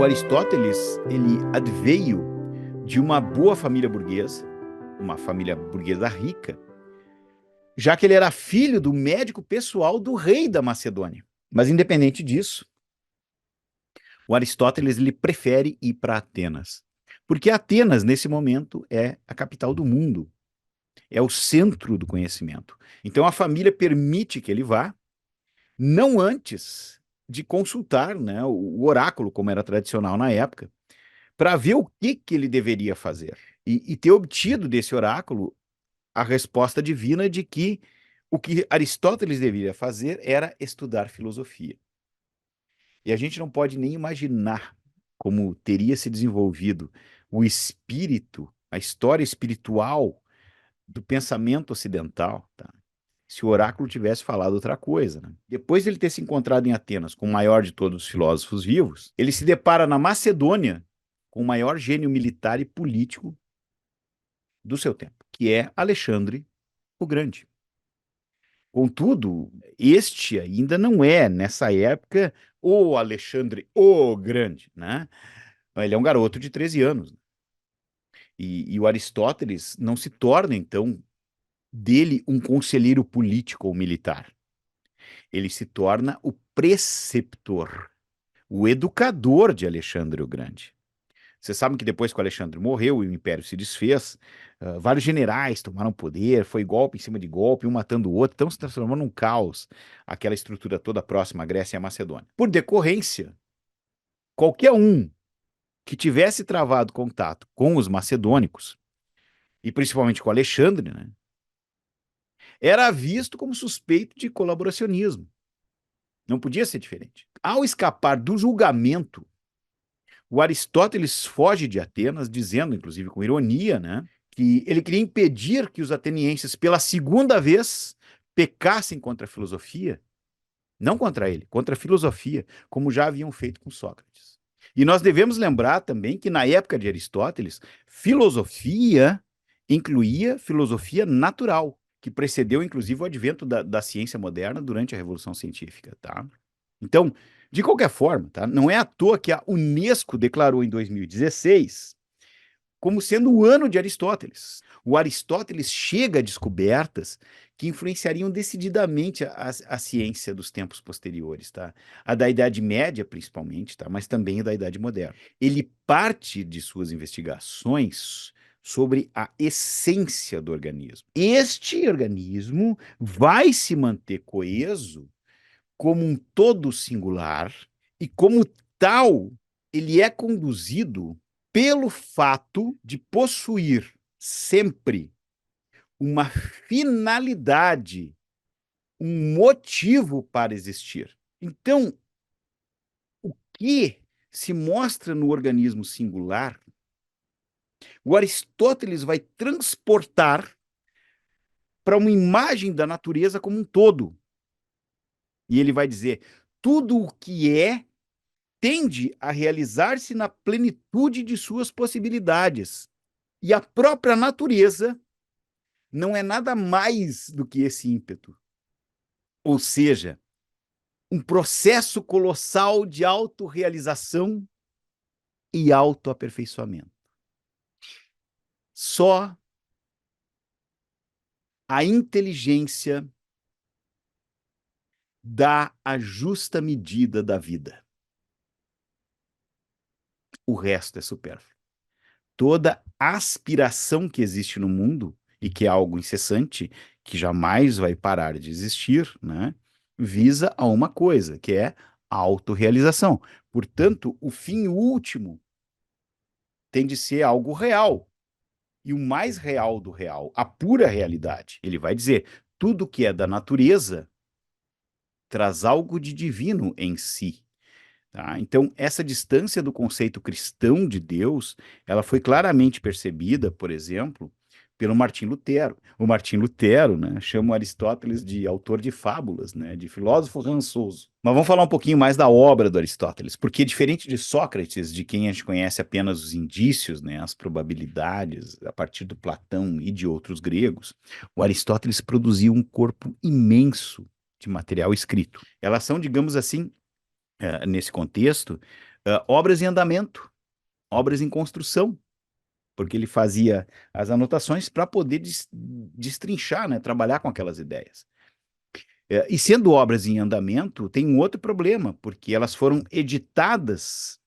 O Aristóteles, ele adveio de uma boa família burguesa, uma família burguesa rica, já que ele era filho do médico pessoal do rei da Macedônia. Mas independente disso, o Aristóteles ele prefere ir para Atenas, porque Atenas nesse momento é a capital do mundo, é o centro do conhecimento. Então a família permite que ele vá, não antes de consultar, né, o oráculo, como era tradicional na época, para ver o que ele deveria fazer. E ter obtido desse oráculo a resposta divina de que o que Aristóteles deveria fazer era estudar filosofia. E a gente não pode nem imaginar como teria se desenvolvido o espírito, a história espiritual do pensamento ocidental, tá? Se o oráculo tivesse falado outra coisa. Né? Depois de ele ter se encontrado em Atenas com o maior de todos os filósofos vivos, ele se depara na Macedônia com o maior gênio militar e político do seu tempo, que é Alexandre o Grande. Contudo, este ainda não é, nessa época, o Alexandre o Grande, né? Ele é um garoto de 13 anos. E o Aristóteles não se torna, então, dele um conselheiro político ou militar. Ele se torna o preceptor, o educador de Alexandre o Grande. Você sabe que depois que o Alexandre morreu e o império se desfez, vários generais tomaram poder, foi golpe em cima de golpe, um matando o outro, então se transformou num caos, aquela estrutura toda próxima à Grécia e à Macedônia. Por decorrência, qualquer um que tivesse travado contato com os macedônicos, e principalmente com Alexandre, né, era visto como suspeito de colaboracionismo. Não podia ser diferente. Ao escapar do julgamento, o Aristóteles foge de Atenas, dizendo, inclusive com ironia, né, que ele queria impedir que os atenienses, pela segunda vez, pecassem contra a filosofia, não contra ele, contra a filosofia, como já haviam feito com Sócrates. E nós devemos lembrar também que, na época de Aristóteles, filosofia incluía filosofia natural, que precedeu, inclusive, o advento da ciência moderna durante a Revolução Científica. Tá? Então, de qualquer forma, tá? Não é à toa que a Unesco declarou em 2016 como sendo o ano de Aristóteles. O Aristóteles chega a descobertas que influenciariam decididamente a ciência dos tempos posteriores, tá? A da Idade Média, principalmente, tá? Mas também a da Idade Moderna. Ele parte de suas investigações sobre a essência do organismo. Este organismo vai se manter coeso como um todo singular e, como tal, ele é conduzido pelo fato de possuir sempre uma finalidade, um motivo para existir. Então, o que se mostra no organismo singular, o Aristóteles vai transportar para uma imagem da natureza como um todo. E ele vai dizer: tudo o que é tende a realizar-se na plenitude de suas possibilidades. E a própria natureza não é nada mais do que esse ímpeto. Ou seja, um processo colossal de autorrealização e autoaperfeiçoamento. Só a inteligência dá a justa medida da vida. O resto é supérfluo. Toda aspiração que existe no mundo, e que é algo incessante, que jamais vai parar de existir, né, visa a uma coisa, que é a autorrealização. Portanto, o fim último tem de ser algo real. E o mais real do real, a pura realidade. Ele vai dizer: tudo que é da natureza traz algo de divino em si. Tá? Então, essa distância do conceito cristão de Deus, ela foi claramente percebida, por exemplo, pelo Martim Lutero. O Martim Lutero, né, chama Aristóteles de autor de fábulas, né, de filósofo rançoso. Mas vamos falar um pouquinho mais da obra do Aristóteles, porque diferente de Sócrates, de quem a gente conhece apenas os indícios, né, as probabilidades, a partir do Platão e de outros gregos, o Aristóteles produziu um corpo imenso de material escrito. Elas são, digamos assim, nesse contexto, Obras em andamento, obras em construção, porque ele fazia as anotações para poder destrinchar, né, trabalhar com aquelas ideias. E sendo obras em andamento, tem um outro problema, porque elas foram editadas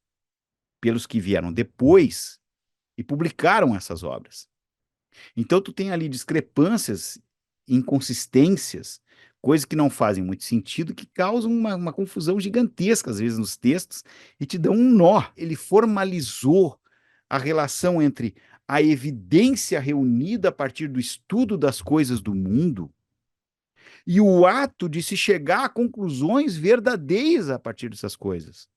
pelos que vieram depois e publicaram essas obras. Então tu tem ali discrepâncias, inconsistências, coisas que não fazem muito sentido, que causam uma confusão gigantesca, às vezes, nos textos, e te dão um nó. Ele formalizou a relação entre a evidência reunida a partir do estudo das coisas do mundo e o ato de se chegar a conclusões verdadeiras a partir dessas coisas.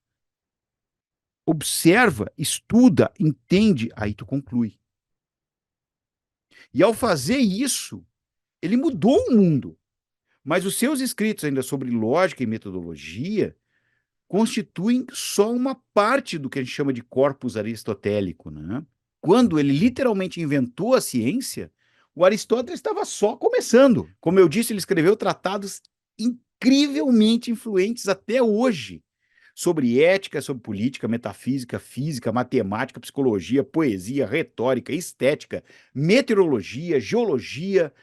Observa, estuda, entende, aí tu conclui. E ao fazer isso, ele mudou o mundo. Mas os seus escritos ainda sobre lógica e metodologia constituem só uma parte do que a gente chama de corpus aristotélico, né? Quando ele literalmente inventou a ciência, o Aristóteles estava só começando. Como eu disse, ele escreveu tratados incrivelmente influentes até hoje sobre ética, sobre política, metafísica, física, matemática, psicologia, poesia, retórica, estética, meteorologia, geologia,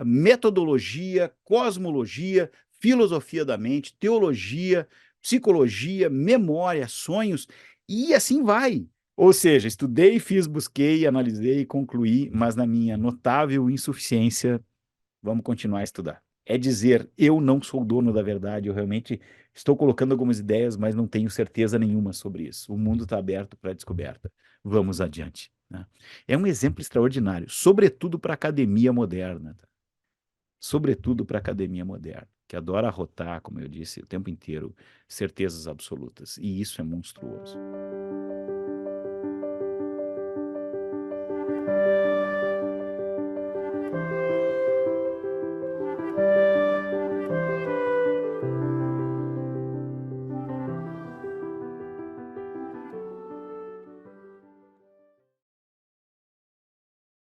metodologia, cosmologia, filosofia da mente, teologia, psicologia, memória, sonhos, e assim vai. Ou seja, estudei, fiz, busquei, analisei, concluí, mas na minha notável insuficiência, vamos continuar a estudar. É dizer, eu não sou dono da verdade, eu realmente estou colocando algumas ideias, mas não tenho certeza nenhuma sobre isso. O mundo está aberto para descoberta. Vamos adiante. Né? É um exemplo extraordinário, sobretudo para a academia moderna. Tá? Sobretudo para a academia moderna, que adora arrotar, como eu disse, o tempo inteiro, certezas absolutas. E isso é monstruoso.